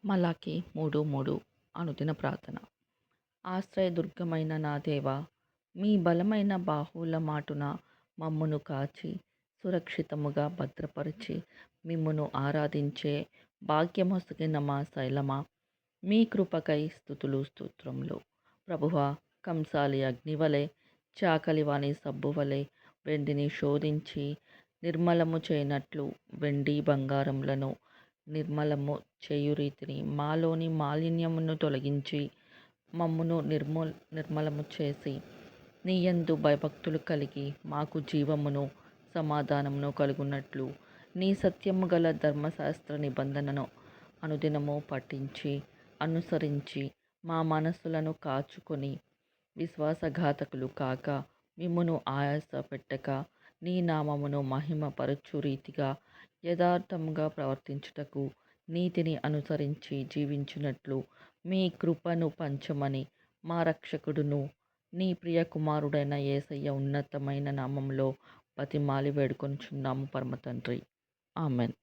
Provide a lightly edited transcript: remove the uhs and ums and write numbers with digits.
మలాకి 3:3 అనుదిన ప్రార్థన. ఆశ్రయదుర్గమైన నా దేవా, మీ బలమైన బాహువుల మాటున మమ్మును కాచి, సురక్షితముగా భద్రపరచి, మిమ్మును ఆరాధించే భాగ్యమొసగిన మా శైలమా, మీ కృపకై స్తుతులు స్తోత్రములు. ప్రభువా, కంసాలి అగ్నివలె, చాకలివాని సబ్బువలె వెండిని శోధించి నిర్మలము చేయనట్లు వెండి బంగారములను నిర్మలము చేయు రీతిని మాలోని మాలిన్యమును తొలగించి మమ్మును నిర్మలము చేసి నీయందు భయభక్తులు కలిగి మాకు జీవమును సమాధానమును కలుగునట్లు నీ సత్యము గల ధర్మశాస్త్ర నిబంధనను అనుదినము పఠించి అనుసరించి మా మనస్సులను కాచుకొని విశ్వాసఘాతకులు కాక మిమ్మును ఆయాస పెట్టక నీ నామమును మహిమపరచు రీతిగా యథార్థముగా ప్రవర్తించుటకు నీతిని అనుసరించి జీవించున్నట్లు మీ కృపను పంచమని మా రక్షకుడును నీ ప్రియ కుమారుడైన యేసయ్య ఉన్నతమైన నామంలో బతిమాలి వేడుకొనుచున్నాము పరమ తండ్రి. ఆమెన్.